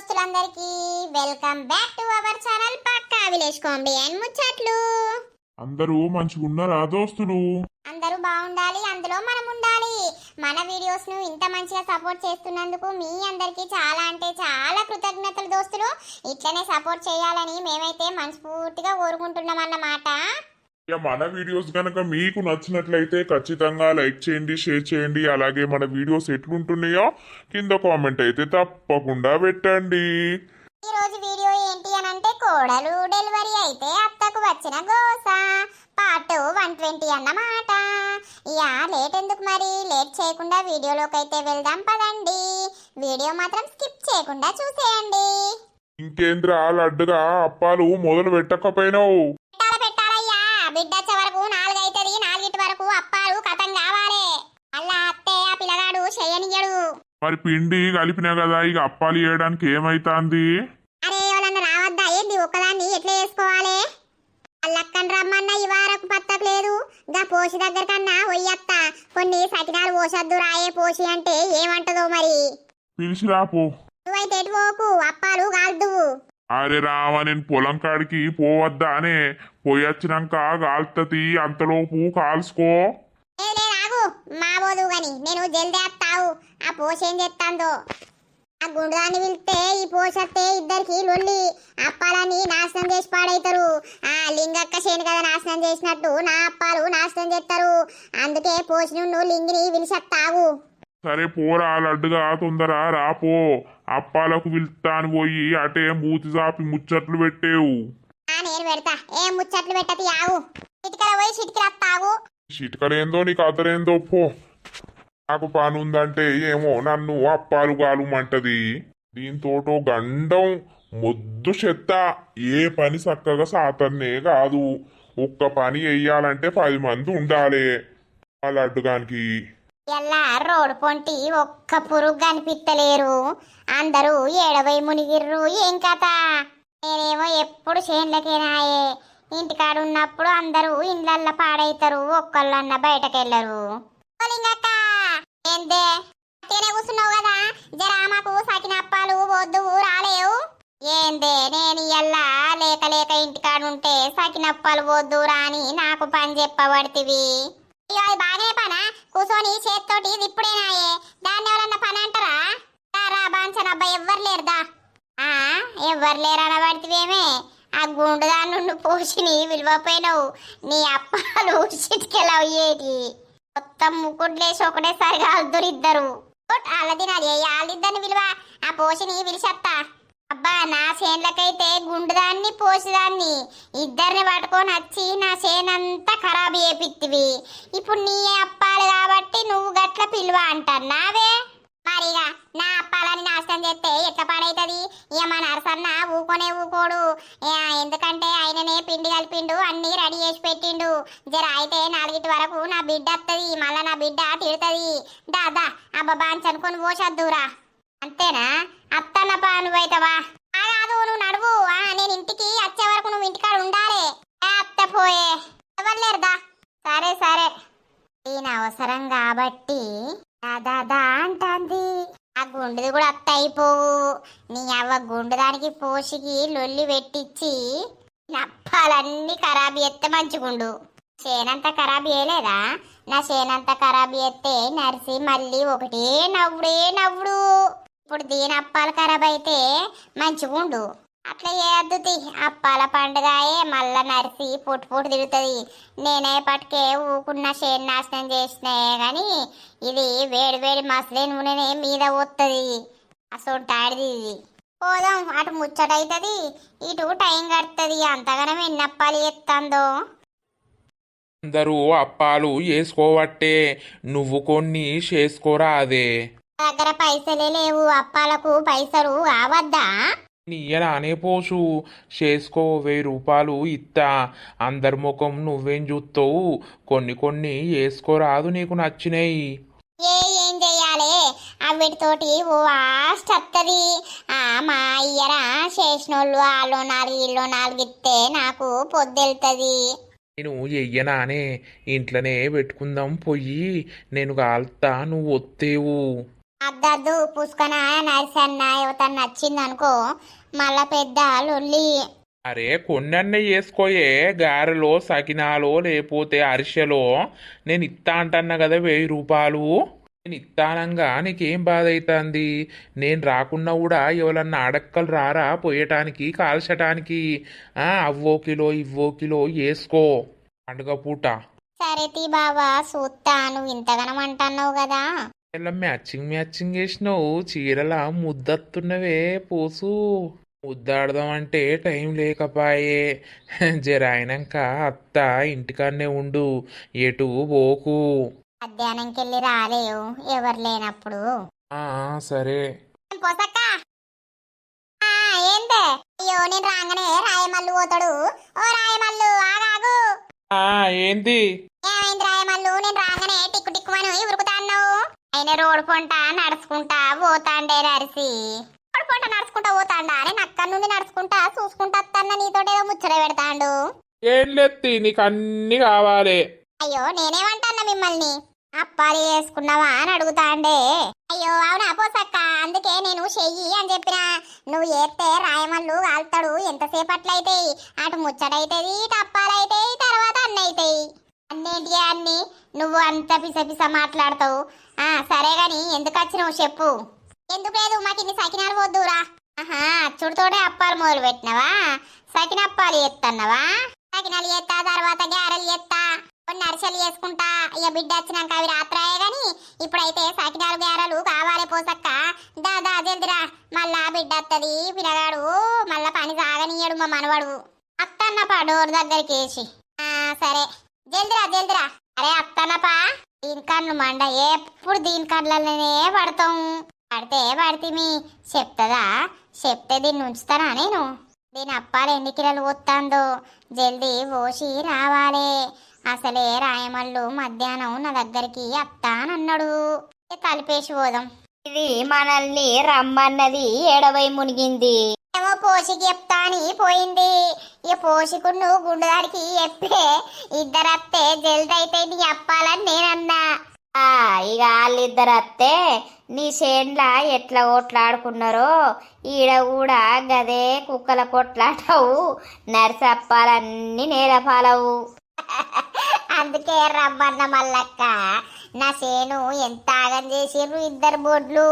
దోస్తులందరికీ welcome back to our channel Pakka village comedy and Muchatlu. అందరూ మంచిగున్నారా దోస్తులు? అందరూ బాగుండాలి, అందులో మనం ఉండాలి. మన వీడియోస్ ను ఇంత మంచిగా సపోర్ట్ చేస్తున్నందుకు మీ అందరికీ చాలా అంటే చాలా కృతజ్ఞతలు దోస్తులు. ఇట్లనే సపోర్ట్ చేయాలని మేమైతే మనస్ఫూర్తిగా కోరుకుంటున్నాం అన్నమాట. ఇక మన వీడియోస్ గనక మీకు నచ్చినట్లయితే ఖచ్చితంగా లైక్ చేయండి, షేర్ చేయండి. అలాగే మన వీడియోస్ ఎట్లుంటున్నాయో కింద కామెంట్ అయితే తప్పకుండా పెట్టండి. ఈ రోజు వీడియో ఏంటి అని అంటే కోడలు డెలివరీ అయితే అత్తకు వచ్చిన గోస పార్ట్ 120 అన్నమాట. ఇక లేట్ ఎందుకు మరి, లేట్ చేయకుండా వీడియోలోకి అయితే వెళ్దాం పదండి. వీడియో మాత్రం స్కిప్ చేయకుండా చూసేయండి. ఇంకేంద్రా లడ్డుగా అప్పాలు మొదలు పెట్టకపోయినావు? పెట్టాలయ్యా, బిడ్డ వచ్చే వరకు 4 అవుతుంది, 4 వరకు అప్పాలు కథం కావాలి. అలా అత్తే ఆ పిల్లగాడు చేయనియడు. మరి పిండి కలిపినా కదా, ఇక అప్పాలు చేయడానికి ఏమైతాంది? అరే ఎవరన్నా రావద్దా ఏంది, ఒక్కదాన్ని ఎట్లా చేసుకోవాలి? అల్లక్కని రమ్మన్న ఈ వారకు పత్తకు లేదు. గా పోసి దగ్గర కన్నా ఒయ్యత్త కొన్ని సకినాలు పోసొద్దు రాయే పోసి అంటే ఏమంటదో మరి. పిలిచి రాపో. నువ్వైతే ఎటు పోకు, అప్పాలు కాల్దువు. అరే రావా, నేను పొలం కాడికి పోవద్దా అనే, పోయొచ్చినాక కాల్తది, అంతలోపు కాల్చుకో. రాగు మా పోదు గాని నేను జల్దీ వస్తావు. ఆ పోసి ఏం చేస్తాందో, ఆ గుండుదాన్ని పిలిస్తే ఈ పోసత్తే ఇద్దరికి లొల్లి, అప్పాలని నాశనం చేసి పాడైతారు. ఆ లింగక్క చేను కదా నాశనం చేసినట్టు నా అప్పాలు నాశనం చేస్తారు. అందుకే పోసి నువ్వు లింగిని పిలిచేస్తావు. సరే పోరా లడ్డుగా, తొందర రాపో. అప్పాలకు పిలుస్తాను పోయి అటే మూతి చాపి ముచ్చట్లు పెట్టేవు. నేను పెడతా, ఏం ముచ్చట్లు పెట్టతి ఆవు. చిటికల పోయి చిటికలు వస్తావు. చిటికలేందో నీకు అతరేందో పో. నాకు పని ఉందంటే ఏమో నన్ను అప్పాలు కాలుమంటది. దీంతోటో గండం మొద్దు చెత్త, ఏ పని చక్కగా సాతన్నే కాదు. ఒక్క పని వెయ్యాలంటే 10 మంది ఉండాలి ఆ లడ్డుగానికి. ఎల్లా రోడ్డు పొంటి ఒక్క పురుగు కనిపిత్తలేరు, అందరూ ఏడవై మునిగిర్రు. ఏం కథ? నేనేమో ఎప్పుడు చేన్లకేనాయే, ఇంటికాడున్నప్పుడు అందరూ ఇండ్లల్ల పాడైతారు, ఒక్కళ్ళన్న బయటకెళ్ళరు. లింగక్క ఏందే అట్టేనే కూర్చున్నావు కదా, జరా మాకు సకినప్పాలు వద్దు రాలేవు ఏందే? నేను ఇయ్యల్లా లేక లేక ఇంటికాడుంటే సకినప్పాలు వద్దు రాని నాకు పని చెప్పబడితివి. అది బాగానే పనా, కూర్చొని చేత్తోటి ఇప్పుడేనాయే, దాన్ని ఎవరన్నా పని అంటారా? రా బాంచనబ్బా, ఎవ్వరు లేరుదా. ఎవ్వరు లేరనబడితేవేమే, ఆ గుండు దాని నుండి పోసిని విలువపోయినావు. నీ అప్పాలు చిటికెలా అయ్యేటి, మొత్తం ముక్కుడ్లేసి ఒకటేసారి కాలుతురు ఇద్దరు. వాళ్ళది నాది వాళ్ళిద్దరిని విలువ, ఆ పోసిని విలిచేస్తా. అబ్బా నా చేన్లకైతే గుండుదాన్ని పోసిదాన్ని ఇద్దరిని పట్టుకొని వచ్చి నా చేనంతా ఖరాబ్ చేపిత్తివి. ఇప్పుడు నీ అప్పాలు కాబట్టి నువ్వు గట్ల పిలువ అంటున్నావే. మరిగా నా అప్పాలని నాశనం చేస్తే ఎట్లా పాడైతుంది? ఇక మా నరసన్న ఊకోనే ఊకోడు, ఎందుకంటే ఆయననే పిండి కలిపిండు, అన్ని రెడీ చేసి పెట్టిండు. జర అయితే 4 వరకు నా బిడ్డ వస్తుంది, మళ్ళా నా బిడ్డ తిడుతుంది. దాదా అబ్బా బాన్స్ అనుకొని పోసొద్దురా. అంతేనా? అత్తన్న నువ్వైతవా? కాదు నువ్వు నడువు, నేను ఇంటికి వచ్చే వరకు నువ్వు ఇంటికాడ ఉండాలి. అత్త పోయే ఎవరులేరుదా. సరే సరే, ఈయన అవసరం కాబట్టి దాదా అంటాంది. ఆ గుండుది కూడా అత్త అయిపోవు. నీ అవ్వ గుండు దానికి పోషికి లొల్లి పెట్టించి అప్పాలన్నీ ఖరాబ్ చేస్తే మంచిగుండు. చేనంతా ఖరాబ్ చేయలేదా? నా చేనంతా ఖరాబ్ చేస్తే నరిసి మళ్ళీ ఒకటే నవ్వుడే నవ్వుడు. ఇప్పుడు దీని అప్పాలు ఖరాబ్ అయితే మంచిగుండు. అట్లా చేయద్దు, అప్పాల పండుగయే మళ్ళా నరిసి పొట్టు పొట్టు తిరుగుతుంది. నేనే పట్టుకే ఊకున్న చేను నాశనం చేసినా కానీ ఇది వేడి వేడి మసలే నూనెనే మీద పోతుంది. అసలు తాడిది ఇది. పోదాం, అటు ముచ్చటవుతుంది, ఇటు టైం కడుతుంది. అంతగానం ఎన్ని అప్పాలు చేస్తుందో. అందరూ అప్పాలు వేసుకోవట్టే, నువ్వు కొన్ని చేసుకోరా. అదే దగ్గర పైసలే లేవు, అప్పాలకు పైసలు కావద్దా? నీయనానే పోసు, చేసుకో. 1000 రూపాయలు ఇత్తా. అందరి ముఖం నువ్వేం చూస్తావు? కొన్ని కొన్ని వేసుకోరాదు, నీకు నచ్చినాయి. ఏం చెయ్యాలి? అవిటితోటి ఓ ఆస్ట్ వస్తుంది. మా అయ్యరా చేసినోళ్ళు వాళ్ళు 4 ఇల్లు 4 ఇస్తే నాకు పొద్దెళ్తుంది. నేను ఎయ్యనానే, ఇంట్లోనే పెట్టుకుందాం పొయ్యి, నేను కాల్తా, నువ్వు ఒత్తేవు. అద్దద్దు పుష్కన నరిసన్న యువతన్న నచ్చిందనుకో మళ్ళా పెద్ద లొల్లి. అరే కొన్నన్నే చేసుకోయే, గారెలో సకినాలో లేకపోతే అరిసెలో. నేను ఇత్తా అంటన్నా కదా 1000 రూపాయలు. నేను ఇత్తానంగా నీకేం బాధ అవుతుంది? నేను రాకున్నా కూడా ఎవరన్నా అడక్కలు రారా పోయటానికి కాల్చటానికి? అవ్వో కిలో ఇవ్వో కిలో వేసుకో పండుగ పూట. సరే తీ బావా చూస్తా, నువ్వు ఇంతగానం అంటున్నావు కదా. ఇలా మ్యాచింగ్ వేసినావు, చీరలా ముద్దత్తున్నవే పోసు. ముద్దాడదామంటే టైం లేకపాయే. జరాయినాక అత్త ఇంటికాడనే ఉండు, ఎటు పోకు. మధ్యాహ్నంకెళ్ళి రాలేవు ఎవరు లేనప్పుడు. సరే. పోసక్క ఏందే? అయ్యో నేను రాగానే రాయమల్లు పోతాడు. ఓ రాయమల్లు ఆగాగు. ఏంది? ఏమైంది రాయమల్లు? నేను రాగానే టిక్కు టిక్కుమని ఉరుకుతా అన్నావు. ఆయన రోడ్డు పొంట నడుచుకుంటా పోతాండే నరిసి. రోడ్డు పొంట నడుచుకుంటా పోతాండా? నేను అక్కడి నుండి నడుచుకుంటా చూసుకుంటా వస్తాన్న నీతోటేదో ముచ్చట పెడతాండు. ఏం లెత్తి నీకు అన్ని కావాలి. అయ్యో నేనేమంటాన్నా మిమ్మల్ని? అప్పాలు చేసుకున్నావా అని అడుగుతాండే. అయ్యో అవునా పోసక్క, అందుకే నేను చెయ్యి అని చెప్పిన. నువ్వు చేస్తే రాయమల్లు కాలుతాడు. ఎంతసేపు అట్లయితాయి? అటు ముచ్చటైతుంది, ఇటు అప్పాలైతాయి, తర్వాత అన్ని అవుతాయి. అన్నేంటి అన్ని? నువ్వు అంత పిస మాట్లాడతావు. సరే గాని ఎందుకు వచ్చినావు చెప్పు. ఎందుకు లేదు, మాకు ఇన్ని సకినాలు వద్దురా. అచ్చుడితోనే అప్పాలు మొదలు పెట్టినవా? సకినప్పాలు చేస్తున్నావా? సకినాలు చేస్తా, తర్వాత గారెలు చేస్తా, కొన్ని అరిసెలు చేసుకుంటా. ఇక బిడ్డ వచ్చినాక అవి రాత్రాయే గాని ఇప్పుడైతే సకినాలు గారెలు కావాలి పోసక్క. దాదా జల్దిరా, మళ్ళా బిడ్డ వస్తుంది. పిల్లగాడు మళ్ళా పని సాగనీయడు మా మనవడు. అత్తన్నపా డోర్ దగ్గరికి వేసి. సరే జల్దిరా. అరే అత్తన్నపా, దీని కన్ను మండ, ఎప్పుడు దీని కళ్ళనే పడతాం. పడితే చెప్తుందా? చెప్తే దీన్ని ఉంచుతానా నేను? దీని అప్పాలు ఎన్ని కిలోలు పోతాందో జల్దీ పోసి రావాలి. అసలే రాయమల్లు మధ్యాహ్నం నా దగ్గరికి అత్తానన్నాడు. కలిపేసి పోదాం. ఇది మనల్ని రమ్మన్నది ఎడవై మునిగింది. ఏమో పోషికి చెప్తా అని పోయింది. ఇక పోషికుడు గుండు దాడికి చెప్పే ఇద్దరత్తే జల్దైతే నీ అప్పాలని నేనన్నా. ఇక వాళ్ళిద్దరు అత్తే నీ చేన్లా ఎట్లా కొట్లాడుకున్నారో ఈడ కూడా గదే కుక్కల కొట్లాటవు. నరిసప్పాలన్నీ నేలపాలవు. అందుకే రమ్మన్న మల్లక్క. నా చేను ఎంత ఆగం చేసిర్రు ఇద్దరు బొడ్లు.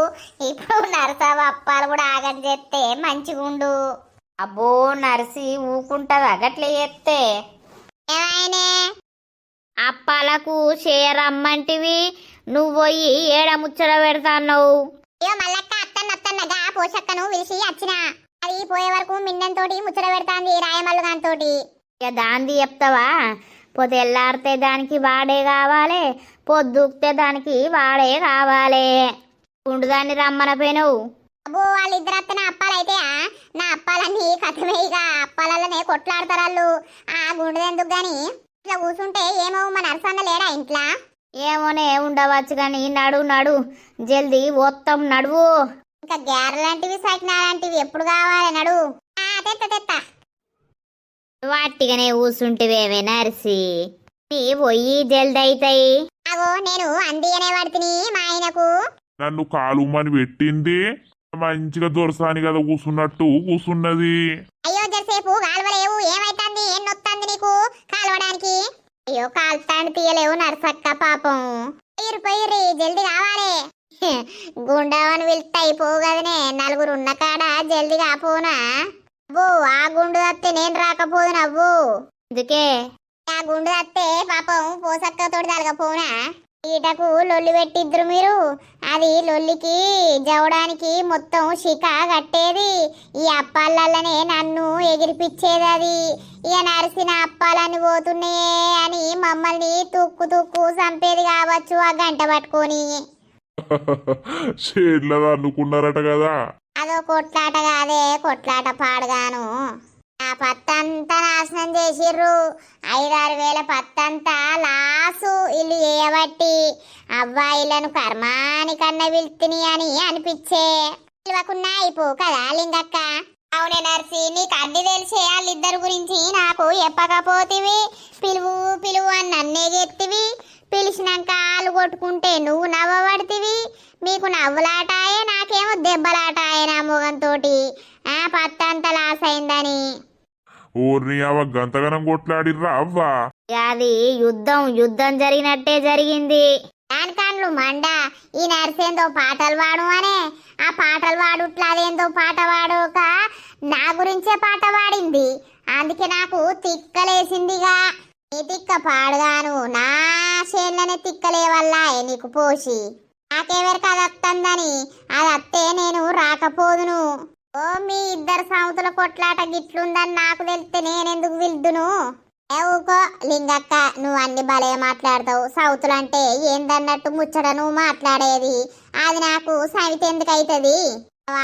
ఇప్పుడు నరసవ అప్పాలు కూడా ఆగం చేస్తే మంచిగుండు. అబ్బో నరిసి ఊకుంటది అగట్లే చేస్తే. ఏమైనా అప్పాలకు చేయరమ్మంటివి, నువ్వు పోయి ఏడ ముచ్చట పెడతాన్నావు. అయ్యో మల్లక్క, అత్తన్నగా పోషక్కను పిలిచి వచ్చిన. అది పోయే వరకు మిన్నంతోటి ముచ్చట పెడతాంది రాయమల్లు గానితోటి. ఇక దాంది చెప్తావా? పొద్దుల్లారితే దానికి వాడే కావాలి, పొద్దుకితే దానికి వాడే కావాలి. గుండుదాన్ని రమ్మనపోయినవు. అబ్బో వాళ్ళిద్దరు అత్త నా అప్పాలు అయితే నా అప్పాలన్నీ కథమే. ఇక అప్పాలనే కొట్లాడతారు వాళ్ళు. గుండు ఎందుకు గాని ఇట్లా కూర్చుంటే ఏమో మన నరసన్న లేడా ఇంట్లో? ఏమోనే ఉండవచ్చు గాని నడు జల్దీ ఓత్తం నడువు. ఇంకా గారెలాంటివి సకినాలాంటివి ఎప్పుడు కావాలి? నడు. తెత్తా వాటిగానే కూసుంటివేమే నరిసి, నీ పోయి జల్ది అవుతాయి. అగో నేను అంది అనే వాడిని మా ఆయనకు. నన్ను కాలుమని పెట్టింది, మంచిగా దొరసాని కదా కూసున్నట్టు కూసున్నది. అయ్యో జరసేపు కాలువలేవు, ఏమైతుంది? ఏం నొత్తంది నీకు కాలువడానికి? అయ్యో కాల్తాండి తీయలేవు నరసక్క పాపం. పోయిర్రి జల్దీ కావాలి. గుండావని వెళ్తే అయిపోవు కదనే, నలుగురు ఉన్న కాడ జల్దీ కాపోనా? అబ్బో ఆ గుండు తత్తే నేను రాకపోదు నవ్వు. అందుకే ఆ గుండు తత్తే పాపం పోసక్కతోటి తలగపోనా? ఈటకు లొల్లి పెట్టిద్దరు మీరు. అది లొల్లికి జవడానికి మొత్తం శిఖ కట్టేది. ఈ అప్పాలనే నన్ను ఎగిరిపిచ్చేది అది. ఇక నరిసిన అప్పాలని పోతున్నాయే అని మమ్మల్ని తుక్కు చంపేది కావచ్చు ఆ గంట పట్టుకొని. షేర్లది అనుకున్నారట కదా. అదో కొట్లాట కాదే, కొట్లాట పాడుగాను. ఆ పత్తంతా నాశనం చేసిర్రు. 5-6 వేల పత్తంతా లాసు ఇల్లు చేయబట్టి. అబ్బాయిలను కర్మాని కన్నా వెళ్తుని అని అనిపించే. పిలవకున్నా అయిపో కదా లింగక్క. అవునే నర్సి, నీకు అన్ని తెలిసే వాళ్ళిద్దరు గురించి నాకు చెప్పకపోతివి. పిలువు అని నన్నే చెప్తివి. పిలిచినాక ఆలు కొట్టుకుంటే నువ్వు నవ్వబడితివి. మీకు నవ్వులాటాయే, నాకేమో దెబ్బలాటాయే నా మొగంతోటి. పత్తంత లాస్ అయిందని. ఓర్ని అవ గంతగనం కొట్లాడిర్రా అవ్వా. అది యుద్ధం జరిగినట్టే జరిగింది. దాని కళ్ళు మండ. ఈ నర్సేందో పాటలు పాడు అనే, ఆ పాటలు పాడుట్లా అదేందో పాట పాడోక నా గురించే పాట పాడింది. అందుకే నాకు తిక్కలేసిందిగా. నీ తిక్క పాడుగాను, నా చేనులనే తిక్కలే వల్ల నీకు పోసి నాకెవరికి అది వస్తుందని. అది వస్తే నేను రాకపోదును. ఓ మీ ఇద్దరు సాముతుల కొట్లాట గిట్లుందని నాకు తెలిస్తే నేనెందుకు వెళ్దును? ఊకో లింగక్క, నువ్వు అన్ని భలే మాట్లాడతావు. సౌతులు అంటే ఏందన్నట్టు ముచ్చట నువ్వు మాట్లాడేది. అది నాకు సవిత ఎందుకు అవుతుంది?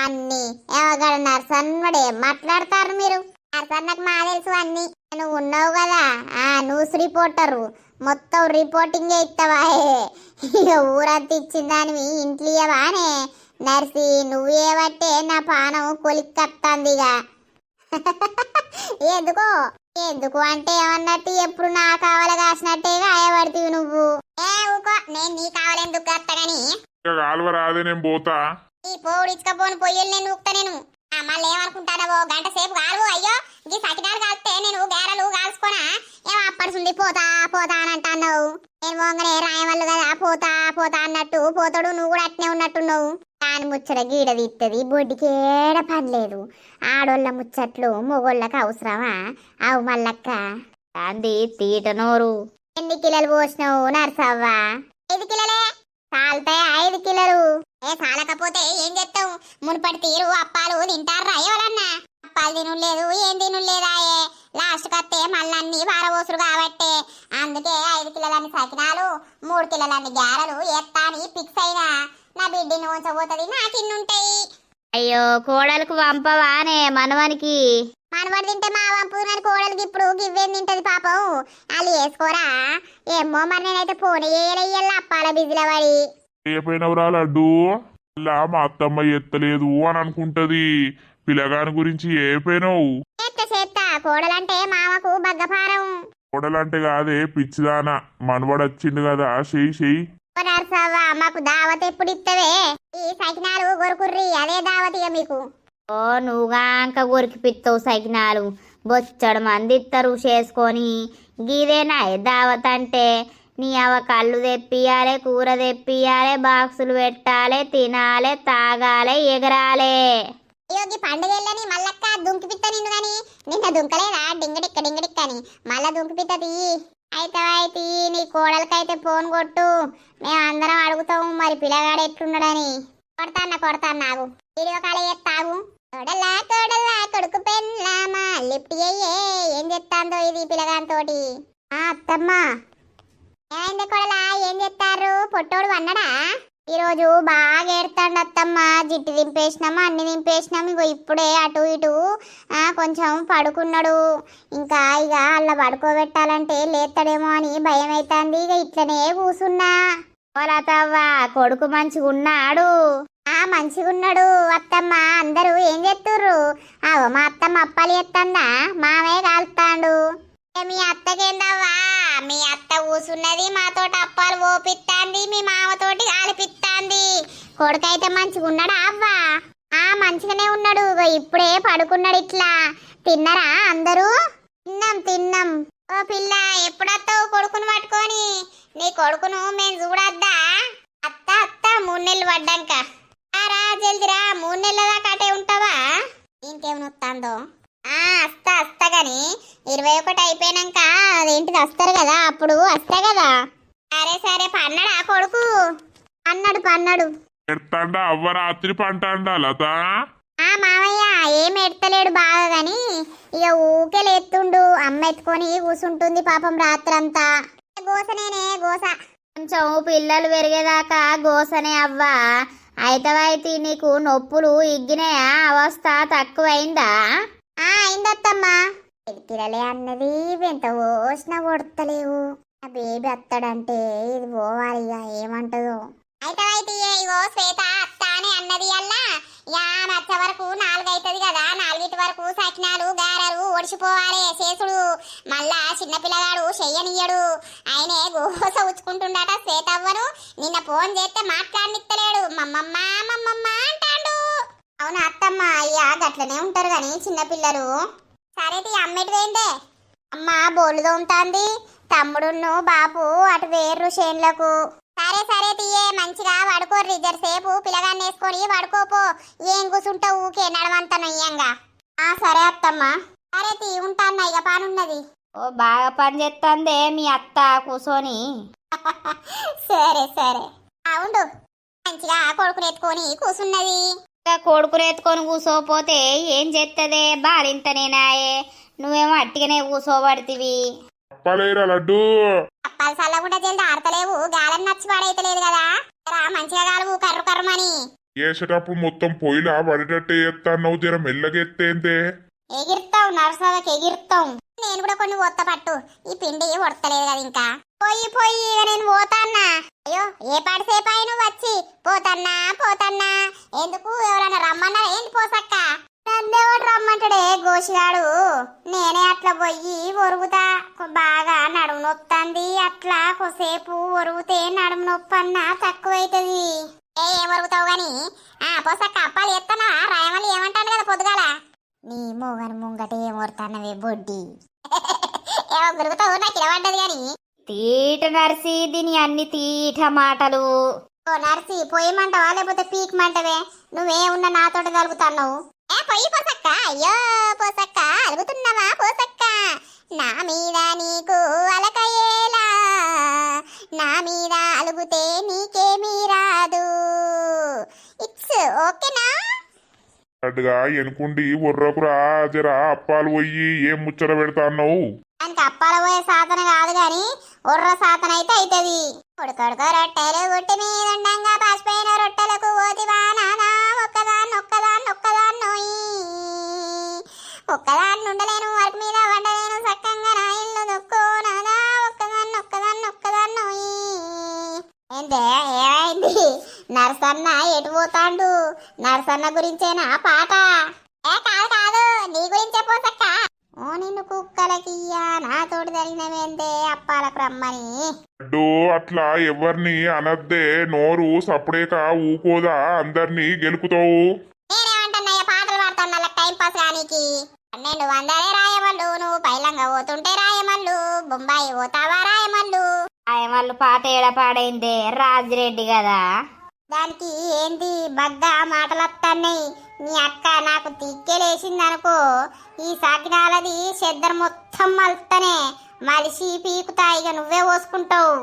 అన్ని ఎవగడ నర్సన్నుడే మాట్లాడతారు మీరు. నర్సన్నకు మా తెలుసు అన్ని. నువ్వు ఉన్నావు కదా న్యూస్ రిపోర్టరు, మొత్తం రిపోర్టింగే ఇస్తావా? ఇక ఊరంతా ఇచ్చిన దానివి ఇంట్లో ఇవ్వవానే నర్సి. నువ్వేవట్టే నా పానం కొలిక్కత్తందిగా. ఎందుకు అంటే ఏమన్నట్టు ఎప్పుడు నా కావాలి కాసినట్టే గాయపడుతీవి నువ్వు. ఊకో, నేను నీ కావాలెందుకు కత్తగాని. కాలువ రాదే, నేను పోతా. ఈ పోడు ఇచ్చకపోను పొయ్యిలు నేను ఊక్తా. నేను మళ్ళీ ఏమనుకుంటానో గంట సేపు కాలు. అయ్యో ఈ సకినాలు కాలితే నేను గారెలు కాల్చుకోనా? ఏమో అప్పడుసుండి పోతా అని అంటున్నావు. నేను మోంగనే రాయవాళ్ళు కదా పోతా అన్నట్టు పోతాడు. నువ్వు కూడా అట్నే ఉన్నట్టున్నావు. దాని ముచ్చట గీడ తీస్తుంది, బొడ్డికేడ పని లేదు. ఆడోళ్ళ ముచ్చట్లు మొగోళ్ళకి అవసరమా? అవు మల్లక్క. అంది తీట నోరు. ఎన్ని కిలోలు పోసినావు నర్సవ్వా? 5 కిలోలే చాలుతాయి. 5 కిలోలు చాలకపోతే ఏం చేస్తావు? మునుపటి తీరు అప్పాలు తింటారా ఎవరన్నా? అప్పాలు తినులేదు, ఏం తినులేదాయే. లాస్ట్ కత్తే మళ్ళీ వారవోసులు కాబట్టే. అందుకే 5 కిలోలన్నీ సకినాలు, 3 కిలోలన్నీ గారెలు ఎత్తా అని ఫిక్స్ అయినా. నా బిడ్డని ఉంచబోతుంది, నాకిన్నుంటాయి. అయ్యో కోడలకు వంపవానే మనవనికి. మనవాడు తింటే మా వంపు కానీ కోడలికి ఇప్పుడు గివ్వేం తింటది పాపం. వాళ్ళు వేసుకోరా ఏమో. మరి నేనైతే ఫోన్ ఏడయ్యల్లా అప్పాల బిజీల పడి. ఏపోయినవరా లడ్డు? అలా మా అత్తమ్మ ఎత్తలేదు అని అనుకుంటది. పిల్లగాని గురించి ఏపోయినావు? చేత్తా కోడలంటే మామకు బగ్గపారం. కోడలంటే కాదే పిచ్చిదానా, మనవడొచ్చిండు కదా. చెయ్యి నర్సవ్వా, మాకు దావత్ ఎప్పుడు ఇత్తవే? ఈ సకినాలు గొరుకుర్రి, అదే దావత్ ఇక మీకు. ఓ నువ్వుగాంక గొరికిపిత్తవు సకినాలు. బొచ్చడు మంది ఇత్తరు చేసుకొని. గీదేనా దావత్ అంటే? నీ అవ కళ్ళు తెప్పియాలే, కూర తెప్పియాలే, బాక్సులు పెట్టాలే, తినాలే, తాగాలే, ఎగరాలే. అయ్యోగి పండుగ వెళ్ళని మల్లక్క దుంకిపిత్త నిన్ను గాని. నిన్న దుంకలేదా? డింగడిక్క అని మళ్ళా దుంకిపిత్త తీయి. అయితే నీ కోడలకైతే ఫోన్ కొట్టు, మేము అందరం అడుగుతాము మరి పిల్లగాడు ఎట్లున్నాడని. కొడతా నాకు వీడియో కాల్ చేస్తావు. కోడల్లా కొడుకు పెళ్ళామా లిఫ్ట్ అయ్యే. ఏం చెప్తాందో ఇది పిల్లగానితోటి. అత్తమ్మ ఏమైంది కోడలా? ఏం చెప్తారు? పొట్టోడు అన్నడా? ఈరోజు బాగా ఏడుతాడు అత్తమ్మ. జిట్టు దింపేసినాము, అన్ని దింపేసినాము. ఇగో ఇప్పుడే అటు ఇటు కొంచెం పడుకున్నాడు. ఇంకా ఇక అలా పడుకోబెట్టాలంటే లేస్తాడేమో అని భయం అవుతుంది. ఇక ఇట్లనే కూసున్నా. ఓలతవ్వా కొడుకు మంచిగున్నాడు. మంచిగున్నాడు అత్తమ్మ. అందరూ ఏం చేస్తుర్రు? మా అత్తమ్మ అప్పాలు చేస్తుందా? మామే కాలుతాడు. మీ అత్తకేందవ్వా? మీ అత్త కూసున్నది, మాతోటి అప్పాలు ఓపిస్తాంది, మీ మామతోటి కాలిపిస్తాంది. కొడుకైతే మంచిగున్నాడా అవ్వా? మంచిగానే ఉన్నాడు. ఇప్పుడే పడుకున్నాడు. ఇట్లా తిన్నరా అందరూ? తిన్నాం. ఓ పిల్ల ఎప్పుడత్తావు కొడుకును పట్టుకొని? నీ కొడుకును మేము చూడద్దా? అత్త 3 నెలలు పడ్డాక రా, జల్దిరా. 3 నెలల దాకా అటే ఉంటావా? ఇంకేమనొత్తాందో? వస్తా గాని 21 అయిపోయినాక అదేంటిది వస్తారు కదా, అప్పుడు వస్తా కదా. సరే పన్నాడా కొడుకు? పన్నాడు. ఎడతాండా అవ్వ? రాత్రి పంటాండా లత? మామయ్య ఏం ఎడతలేడు బాగా గాని ఇక ఊకే లేస్తుండు. అమ్మ ఎత్తుకొని కూసుంటుంది పాపం రాత్రంతా. గోస కొంచెం పిల్లలు పెరిగేదాకా గోసనే అవ్వా. అయితే నీకు నొప్పులు ఇగ్గినాయా? అవస్థ తక్కువైందా? అయిందత్తమ్మా. పిల్లలే అన్నది ఎంత ఓసినా కొడతలేవు. ఆ బేబీ అత్తడంటే ఇది పోవాలి. ఇక ఏమంటదో. అయితే ఇగో శ్వేత అత్త అని అన్నది. అల్లా నచ్చ వరకు 4 అవుతుంది కదా. 4 వరకు సకినాలు గారెలు ఓడిచిపోవాలి చేసుడు. మళ్ళా చిన్నపిల్లగాడు చెయ్యనియ్యడు. ఆయనే గోస ఉచ్చుకుంటుండట శ్వేతవ్వను. నిన్న ఫోన్ చేస్తే మాట్లాడనిత్తలేడు. మమ్మమ్మ మమ్మమ్మ అంటాడు. అవును అత్తమ్మ, అయ్యా గట్లనే ఉంటారు గాని చిన్నపిల్లలు. సరే అమ్మేటి పోయిందే. అమ్మ బోళ్ళు తోముతాంది. తమ్ముడును బాపు అటు వేర్రు చేన్లకు. సరే సరే తీయే, మంచిగా పడుకోర్రి. జరసేపు పిల్లగాన్ని వేసుకొని పడుకోపో. ఏం కూసుంటావు ఊకే నడవంత నయ్యంగా. సరే అత్తమ్మ. సరే తీ ఉంటాన్న, ఇక పానున్నది. ఓ బాగా పని చేస్తుందే మీ అత్త కూసోని. సరే సరే అవును, మంచిగా కొడుకుని ఎత్తుకొని కూసున్నది. కొడుకుని ఎత్తుకొని కూసోపోతే ఏం చేస్తుందే? బాలింతనేనాయే, నువ్వేమో అట్టిగానే కూసోబడితివి. అప్పలేరా లడ్డు. అప్పాలు చల్లకుండా జల్ది ఆడతలేవు. గాలని నచ్చి పాడైతలేదు కదా. మంచిగా గాలువు కర్రు కర్రమని. వేసేటప్పుడు మొత్తం పొయ్యిలా పడేటట్టు ఎత్తాన్నావు, జర మెల్లగెత్తేంతే. ఎగిరుతావు నరసకి ఎగిరుతాం. నేను కూడా కొన్ని పోత పట్టు. ఈ పిండి ఉడతలేదు కదా ఇంకా. పోయి పోయి ఇక నేను పోతాన్నా. అయ్యో ఏ పాటిసేపు అయినా వచ్చి పోతన్నా పోతన్నా. ఎందుకు ఎవరన్నా రమ్మన్నా ఏంటి పోసక్క? నన్నేవాడు రమ్మంటాడే గోషిగాడు. నేనే అట్లా పోయి ఒరుగుతా. బాగా నడుము నొత్తంది. అట్లా కొసేపు ఒరుగుతే నడుము నొప్పి అన్నా తక్కువైతుంది. ఏం ఒరుగుతావు గాని పోసక్క అప్పాలు ఎత్తనా? రాయమల్లి ఏమంటాను కదా పొద్దుగాల. నీ మోగని ముంగట ఏం ఓరుతానవే బొడ్డి. ఏమో గురుగుతావు, నాకు ఇలవడ్డది గాని. తీట నర్సి, దీని అన్ని తీట మాటలు. ఓ నర్సి, పొయ్యమంటావా లేకపోతే పీకమంటవే? నువ్వే ఉన్న నాతోట కలుగుతావు. పొయ్యి పోసక్క. అయ్యో పోసక్క, అలుగుతున్నావా పోసక్క? నా మీద నీకు అలకయేలా, నా మీద అలుగుతే నీకేమీ రాదు. ఇట్స్ ఓకేనా? అడ్డుగా ఎనుకుండి ఒర్రకురా, జర అప్పాలు పోయి ఏం ముచ్చట పెడతాన్నావు? దానికి అప్పాల పోయే సాధన కాదు గాని ఒర్ర సాధన అయితే అవుతుంది. కొడుకొడుకో రొట్టెలు గుట్టి మీద ఉండంగా పాసిపోయిన రొట్టెలకు ఓతివా నానా? ఒక్కదాన్ని ఒక్కదాన్ని ఒక్కదాన్నోయి, ఒక్కదాన్ని ఉండలేను, వర్క్ మీద వండలేను, సక్కంగా నా ఇల్లు నొక్కో నానా. ఒక్కదాన్ని ఒక్కదాన్ని ఒక్కదాన్నోయి. ఏంటే ఏమైంది? నరసన్న ఎటు పోతాండు? నరసన్న గురించేనా పాట? కాదు కాదు, నీ గురించే పోసక్క. ఓ నిన్ను కుక్కలకియ్యా నాతోటి జరిగినవేందే అప్పాలకు రమ్మని. లడ్డు అట్లా ఎవరిని అనద్దే, నోరు సప్పుడేక ఊకోదా, అందరినీ గెలుకుతావు. నేనేమంటున్నాయ పాటలు పాడతాను వాళ్ళకి టైం పాస్ కానీకి. 1200 రాయమల్లు, నువ్వు పైలంగా పోతుంటే రాయమల్లు, బొంబాయి పోతావా రాయమల్లు. వాళ్ళు పాట ఏడ పాడైందే? రాజిరెడ్డి కదా. దానికి ఏంది బగ్గా మాటలు వస్తున్నాయి. నీ అక్క నాకు తిక్కెలేసిందనుకో, ఈ సాకినాలది చెద్దరు మొత్తం మలుస్తనే మలిసి పీకుతా. ఇక నువ్వే పోసుకుంటావు.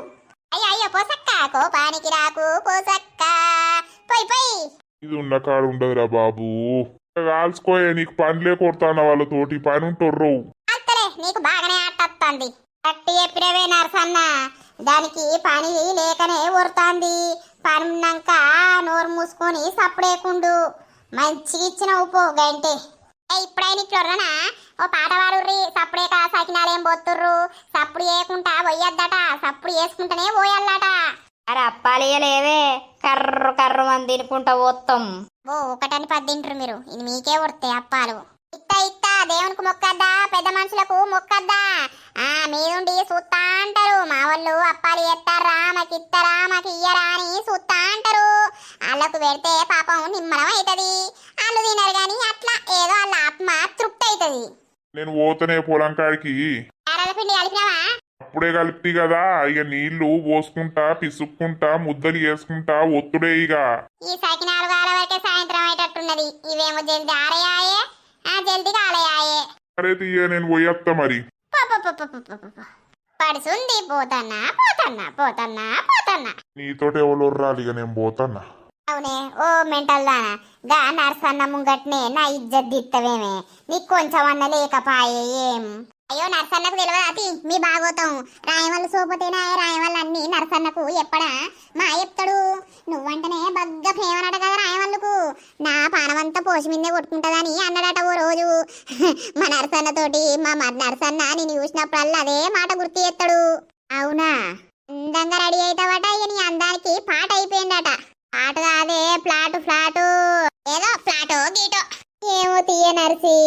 అయ్యో అయ్యో పోసక్క, కోపానికి రాకు పోసక్క. పోయి పోయి. ఇది ఉన్న కాడు ఉండదురా బాబు. కాల్చుకోయే, నీకు పనిలే కొడతాన వాళ్ళతోటి, పని ఉంటుర్రు. అంతలే నీకు బాగానే ఆటొస్తుంది. కట్టి చెప్పినవే నరసన్న, దానికి పని లేకనే ఊరుతాంది. పని ఉన్నాక నోరు మూసుకొని సప్పుడేకుండు. మంచిగా ఇచ్చినవు పో గంటే. ఇప్పుడైనా ఇట్లొర్రనా? ఓ పాట పాడుర్రి. సప్పుడేక సకినాలేం పోతుర్రు. సప్పుడు చేయకుండా పోయొద్దట, సప్పుడు చేసుకుంటేనే పోయాలట. అరే అప్పాలియలేవే, కర్రు కర్రు అని తినుకుంటా పోతాం. ఓ ఒకటని 10 తింటారు మీరు. ఇది మీకే వస్తాయి అప్పాలు. ఇత్తా దేవునికి మొక్కద్దా, పెద్ద మనుషులకు మొక్కద్దా. మీదుండి చూస్తా అంటారు. మా వాళ్ళు అప్పాలు ఎత్తారా, మాకు ఇస్తారా, మాకు ఇయ్యరా అని చూస్తా అంటారు. వాళ్ళకు పెడితే పాపం నిమ్మలం అవుతుంది. వాళ్ళు తినరు గాని అట్లా ఏదో వాళ్ళ ఆత్మ తృప్తి అవుతుంది. నేను పోతనే పొలం కాడికి. ఎర్రల పిండి కలిపినావా? అప్పుడే కలిపి కదా, ఇక నీళ్లు పోసుకుంటా, పిసుక్కుంటా, ముద్దలు చేసుకుంటా, ఒత్తుడే ఇక. ఈ సకినాలు కాల వరకే సాయంత్రం అయ్యేటట్టున్నది. ఇవేమో జల్ది ఆరయాయే, జల్ది కాలయాయే. సరే తీయ, నేను పోయేస్తా మరి. పడుసుంది. పోతన్నా పోతన్నా పోతన్నా పోతన్నా. నీతోటి ఎవరు రాలి, ఇక నేను పోతాన్నా. అవునే ఓ మెంటల్ దానా, గా నర్సన్న ముంగట్నే నా ఇజ్జత్ దిత్తవేమే. నీకు కొంచెం అన్న లేకపాయే ఏం? అయ్యో నర్సన్నకు తెలియదాతి మీ బాగోతాం. రాయమల్లు సోపతేనా రాయమల్లు అన్ని నర్సన్నకు ఎప్పడా? మా చెప్తాడు. నువ్వంటనే బగ్గ ప్రేమనట కదా రాయమల్లుకు. నా పానమంతా పోసి మీదే కొట్టుకుంటుందని అన్నడట ఓ రోజు. మా నర్సన్నతోటి మా నర్సన్న నేను చూసినప్పుడల్లా అదే మాట గుర్తు చేస్తాడు. అవునా? అందంగా రెడీ అవుతావట. ఇక నీ అందానికి పాట అయిపోయిందట. పాట కాదే, ఫ్లాటు ఫ్లాటు. ఏదో ఫ్లాటో గీటో ఏమో తీయ నర్సి,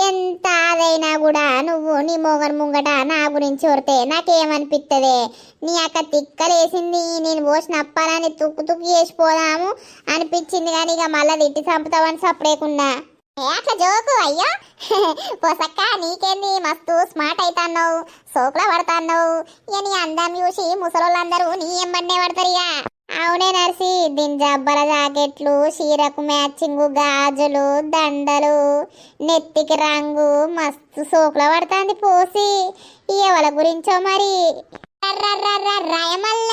ఎంత అదైనా కూడా నువ్వు నీ మొగన్ ముంగట నా గురించి ఊరితే నాకేమనిపిస్తుంది? నీ అక్క తిక్కలేసింది, నేను పోసిన అప్పాలని తుక్కు తుక్కు చేసిపోదాము అనిపించింది, కానీ ఇక మళ్ళీ తిట్టి చంపుతావని సపడేకుండా. అట్లా జోకు అయ్యో. పోసక్క నీకేంది, మస్తు స్మార్ట్ అవుతాన్నావు, సోకులా పడతాన్నావు. ఇక నీ అందం చూసి ముసలోళ్ళందరూ నీ ఎంబడినే పడతారు ఇక. అవునే నర్సి, దీని జబ్బల జాకెట్లు, చీరకు మ్యాచింగ్ గాజులు, దండలు, నెత్తికి రంగు మస్తు సోకులా పడుతుంది పోసి. ఎవల గురించో మరి. రాయమల్ల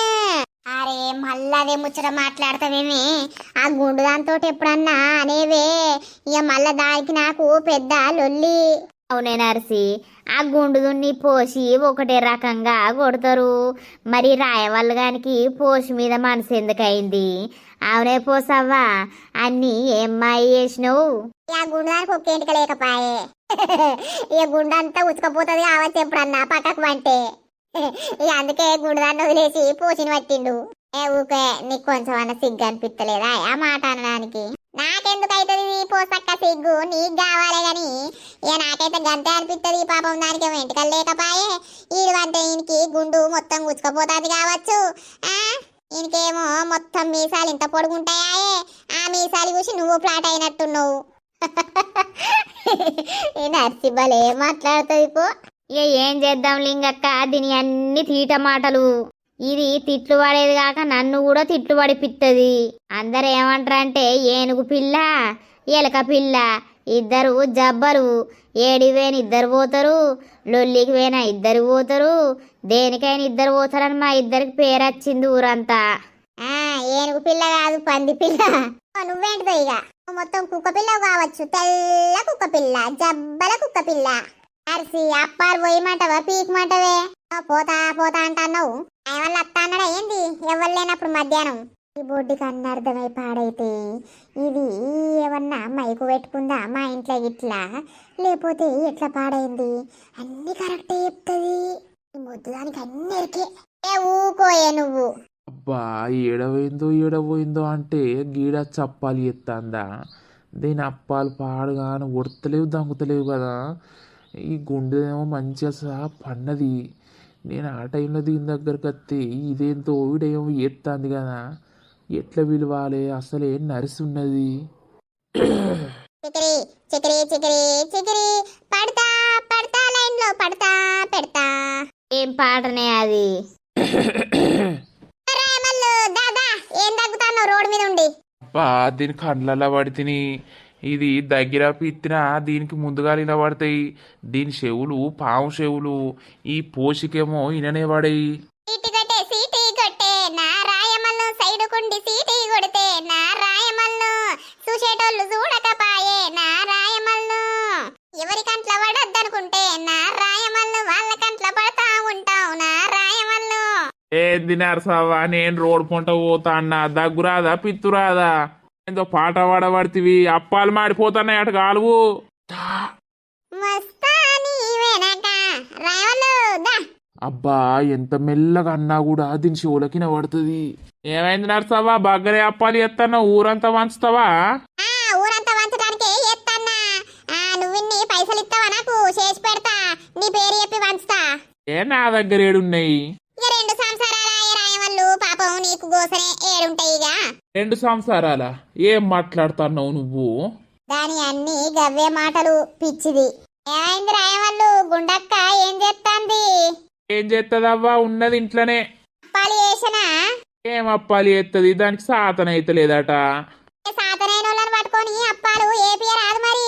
అరే మళ్ళదే ముచ్చట మాట్లాడతావేమే? ఆ గుండు దాంతో ఎప్పుడన్నా అనేవే? ఇక మళ్ళా దానికి నాకు పెద్ద లొల్లి. అవునే నర్సి, ఆ గుండుదున్ని పోసి ఒకటే రకంగా కొడతారు. మరి రాయవల్ల గానికి పోసి మీద మనసు ఎందుకయింది? అవునే పోసవ్వా, అన్నీ ఏమ్మాయి చేసినావు? ఇక గుండు దానికి ఒక్క ఇంటిక లేకపాయే. ఇక గుండు అంతా ఉతుకపోతుంది కావచ్చు ఎప్పుడన్నా పక్కకు అంటే. ఇక అందుకే గుండు దాన్ని వదిలేసి పోసిని పట్టిండు. ఊకే నీకు కొంచెం అన్న సిగ్గు అనిపిస్తలేదా ఆ మాట అనడానికి? నాకెందుకు అవుతుంది పోసక్క సిగ్గు, నీకు కావాలి గాని. ఇక నాకైతే గంతే అనిపిస్తుంది. పాపం దానికి వెంటకలు లేకపాయే. ఈడు అంటే ఈయనకి గుండు మొత్తం గుచ్చుకపోతుంది కావచ్చు. ఈయనకేమో మొత్తం మీసాలు ఇంత పొడుగుంటాయాయే. ఆ మీసాలు చూసి నువ్వు ఫ్లాట్ అయినట్టున్నావు. నర్సి భలే మాట్లాడుతుంది పో. ఇక ఏం చేద్దాం లింగక్క, దీని అన్ని తీట మాటలు. ఇది తిట్లు పడేది కాక నన్ను కూడా తిట్లు పడిపిస్తుంది. అందరు ఏమంటారంటే ఏనుగు పిల్ల, ఎలక పిల్ల, ఇద్దరు జబ్బలు. ఏడివేని ఇద్దరు పోతారు, లొల్లికి పోయినా ఇద్దరు పోతారు, దేనికైనా ఇద్దరు పోతారని మా ఇద్దరికి పేరు వచ్చింది ఊరంతా. ఏనుగు పిల్ల కాదు, పంది పిల్ల. నువ్వేంటిదో ఇక మొత్తం కుక్క పిల్ల కావచ్చు. తెల్ల కుక్క పిల్ల, జబ్బల కుక్క పిల్ల. అరిసి అప్పారు పోయమంటావా పీకమంటావే? పోతా పోతా అంటున్నావు. ఆయన అత్త అన్నాడా ఏంది? ఎవరు లేనప్పుడు మధ్యాహ్నం. ఈ బొడ్డుకి అన్న అర్థమై పాడైతే ఇది ఏమన్నా మైకు పెట్టుకుందా మా ఇంట్లో ఇట్లా, లేకపోతే ఎట్లా పాడైంది? అన్ని కరెక్టే చెప్తుంది. ఈ ముద్దు దానికి అన్ని ఎరికే. ఊకోయే నువ్వు. అబ్బా ఏడపోయిందో అంటే గీడ చప్పాలి ఎత్తాందా? దీని అప్పాలు పాడుగాను ఉడతలేవు దంగుతలేవు కదా. ఈ గుండెదేమో మంచిగా పన్నది. నేను ఆ టైంలో దీని దగ్గరకు వస్తే ఇదేంతో వీడేమో ఎత్తాంది కదా, ఎట్లా విలువాలి? అసలే నరిసి ఉన్నది. చికిరి చికిరి చికిరి చికిరి పడతా పడతా లైన్ లో పడతా పెడతా. ఏం పాటనే అది? దాదా ఏం తగ్గుతాను రోడ్డు మీద ఉండి? అబ్బా దీని కండ్లలా పడితే ఇది దగ్గర పిత్తినా దీనికి ముందుగా ఇలా పడతాయి. దీని చెవులు పాము చెవులు, ఈ పోషికేమో ఇననే పడాయి. సీటీ కొట్టే నా రాయమల్లు, సైడు కుండి సీటీ కొడితే నా రాయమల్లు, చూసేటోళ్ళు చూడకపాయే నా రాయమల్లు. ఎవరి కంట్ల పడద్దనుకుంటే నా రాయమల్లు, వాళ్ళ కంట్ల పడతా ఉంటావు నా రాయమల్లు. ఏంది నరసవ్వా, నేను రోడ్డు పొంట పోతా అన్నా దగ్గురాదా పిత్తురాదా? ఏందో పాట పాడబడితివి, అప్పాలు మాడిపోతున్నాయి అటు కాలువు. అబ్బా ఎంత మెల్లగా అన్నా కూడా దీని చెవులకి పడుతుంది. ఏమైంది నరసవ్వా, బగ్గరే అప్పాలు ఎత్తన్నా ఊరంతా వంచుతావా? ఊరంతా వంచడానికి ఎత్తన్నా. నువ్వు పైసలు ఇస్తావా నాకు? చేసి పెడతా, నీ పేరు చెప్పి వంచుతా. ఏ నా దగ్గర ఏడున్నాయి? 2 సంవత్సరాల రాయమల్లు, పాపం నీకు గోసనే ఏడుంటాయి. 2 సంవత్సరాల? ఏం మాట్లాడుతున్నావు నువ్వు? దాని అన్ని గవ్వే మాటలు పిచ్చిది. ఏమైంది రాయమల్లు? గుండక్క ఏం చేస్తాంది? ఏం చేస్తుందవ్వా, ఉన్నది ఇంట్లోనే. అప్పాలు చేసినా? ఏం అప్పాలు చేస్తుంది, దానికి సాతన అయితే లేదట. సాతనైన వాళ్ళని పట్టుకొని అప్పాలు ఏపీ రాదు మరి.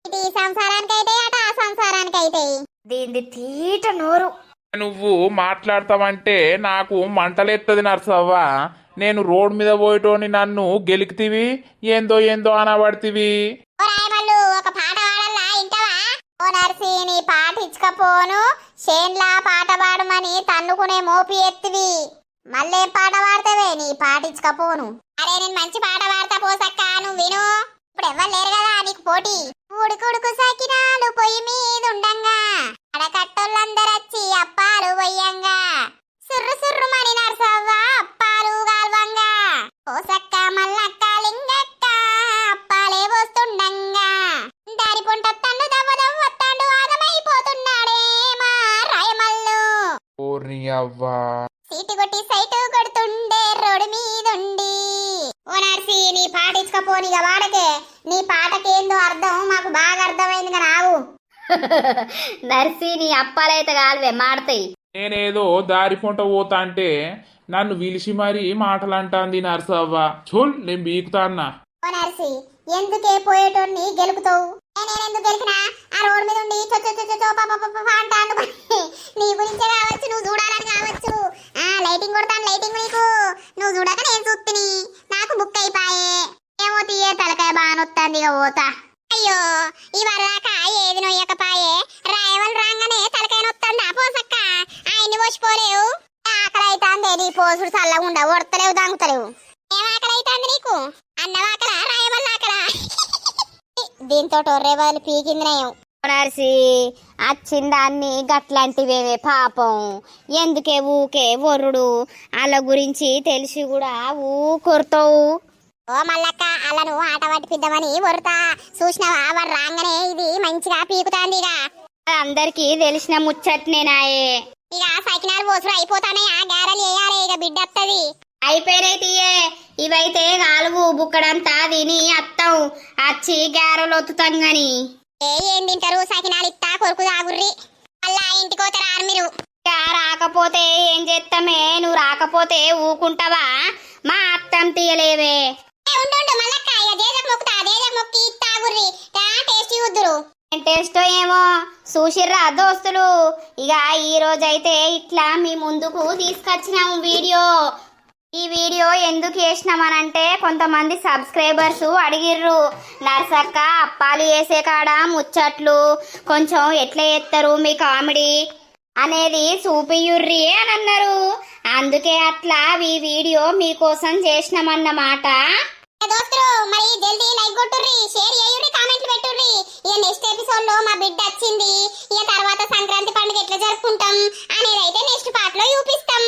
ఇటు ఈ సంసారానికి అయితే అట ఆ సంసారానికి అయితే. దీని తీట నోరు. నువ్వు మాట్లాడతావంటే నాకు మంటలెత్తది నరసవ్వా. నేను రోడ్ మీద పోయేటోని నన్ను గెలికితివి, ఏందో ఏందో అనబడితివి. రాయమల్లు ఒక పాట పాడల్లా ఇంటవా? ఓ నర్సి, నీ పాట ఇచ్చకపోను, షేన్లా పాట పాడమని తన్నుకునే మోపి ఎత్తివి. మళ్ళీ పాట పాడతావే? నీ పాట ఇచ్చకపోను. అరే నేను మంచి పాట పాడతా పోసక్క, నువ్వు విను. ఇప్పుడు ఎవ్వరు లేరు కదా నీకు పోటీ. ఉడుకుడుకు సకినాలు పొయ్యి మీద ఉండంగా, అడకట్టోళ్ళందరొచ్చి అప్పాలు పొయ్యంగా, సుర్రు సుర్రు మని నరసవ్వ అప్పాలు గాల్వంగా, పోసక్క మల్లక్క లింగక్క అప్పాలే పోస్తుండంగా. అవ్వా సీటు కొట్టి సైటు కొడుతుండే రోడ్డు మీదుండి. ఓ నర్సి నీ పాట ఇచ్చుకపోనిగా వాడకే. నీ పాటకేందో అర్థం మాకు బాగా అర్థమైంది కదా ఆవు. నర్సి నీ అప్పాలైతే కాలువే మాడతాయి. నేనేదో దారి పొంట పోతా అంటే నన్ను పిలిచి మరీ మాటలంటాంది నర్సవ్వ. చూల్ నేను బీకుతా అన్నా. ఓ నర్సి ఎందుకే పోయేటోన్ని గెలుపుతావు? నేనెందుకు గెలికినా? ఆ రోడ్డు మీద ఉండి అంటాను. నీ గురించే కావచ్చు, నువ్వు చూడాలని కావచ్చు. లైటింగ్ కొడతాను, లైటింగ్ నీకు. నువ్వు చూడక నేను చూస్తుని నాకు బుక్ అయిపోయే. ఏమో తీయే తలకాయ బాగా నొత్తాంది ఇక పోతా. అయ్యో ఈ వరదాకా ఏది నొయ్యకపాయే. రాయవల్ రాగానే తలకాయ నొత్తందా పోసక్క. ఆయన్ని పోసిపోలేవు. ఆకలి అవుతాందే నీ పోసుడు చల్లగా ఉండవు, ఒడతలేవు దంగుతలేవు. ఏం ఆకలి అవుతాంది నీకు? అన్నవాకలా రాయవల్ ఆకలా? దీంతో టొర్రేవాళ్ళు పీకిందినయం. నర్సి అచ్చిందాన్ని గట్లాంటివేవే పాపం. ఎందుకే ఊకే ఒర్రుడు? వాళ్ళ గురించి తెలిసి కూడా ఊకొరుతావు. ఓ మల్లక్క అల్లను ఆట పట్టిపిద్దామని వరుతా చూసినావా? వాడు రాగానే ఇది మంచిగా పీకుతాంది. అందరికి తెలిసిన ముచ్చట్నేనాయే. ఇక సైకినాలు పోసుడు అయిపోతానే. ఆ గారెలు వేయాలి ఇక బిడ్డ వస్తుంది. అయిపోయినాయి తీయే. ఇవైతే నాలుగు బుక్కడంతా తిని అత్తం అచ్చి గారెలు ఒత్తుతాం గాని. ఏం తింటారు? సకినాలు ఇత్తా కొరుకు తాగుర్రి. అలా ఇంటికి పోతారా మీరు? రాకపోతే ఏం చేస్తామే? నువ్వు రాకపోతే ఊకుంటావా? మా అత్తం తీయలేవే. ఉండు మల్లక్క ఇక దేజకు మొక్కుతా. దేజకు మొక్కి తాగుర్రి. టేస్టీ వద్దురు. ఏం టేస్టో ఏమో చూసిర్రా దోస్తులు. ఇక ఈ రోజైతే ఇట్లా మీ ముందుకు తీసుకొచ్చినాము వీడియో. ఈ వీడియో ఎందుకు చేసినామనంటే కొంతమంది సబ్స్క్రైబర్స్ అడిగిర్రు, నర్సక్క అప్పాలు వేసే కాడ ముచ్చట్లు కొంచెం ఎట్లా చేస్తారు మీ కామెడీ అనేది చూపియుర్రి అని అన్నారు. అందుకే అట్లా ఈ వీడియో మీకోసం చేసినామన్నమాట. దోస్తులు మరి జల్దీ లైక్ కొట్టుర్రి, షేర్ చేయుర్రి, కామెంట్లు పెట్టుర్రి. ఇక నెక్స్ట్ ఎపిసోడ్ లో మా బిడ్డ వచ్చింది. ఇక తర్వాత సంక్రాంతి పండుగ ఎట్లా జరుపుకుంటాం అనేది అయితే నెక్స్ట్ పార్ట్ లో చూపిస్తాం.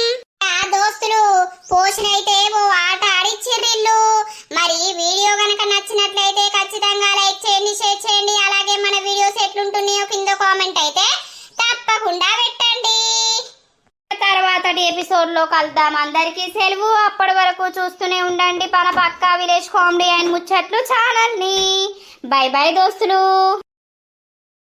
దోస్తులు పోషణైతే ఓ ఆట ఆడిచ్చిర్రిల్లు. మరి వీడియో గనక నచ్చినట్లయితే ఖచ్చితంగా లైక్ చేయండి, షేర్ చేయండి. అలాగే మన వీడియోస్ ఎట్లుంటున్నాయో కింద కామెంట్ అయితే తప్పకుండా పెట్టండి. తర్వాతటి ఎపిసోడ్ లో కలుద్దాం. అందరికీ సెలవు. అప్పటి వరకు చూస్తూనే ఉండండి మన పక్కా విలేజ్ కామెడీ అండ్ ముచ్చట్లు ఛానల్ ని. బై బై దోస్తులు.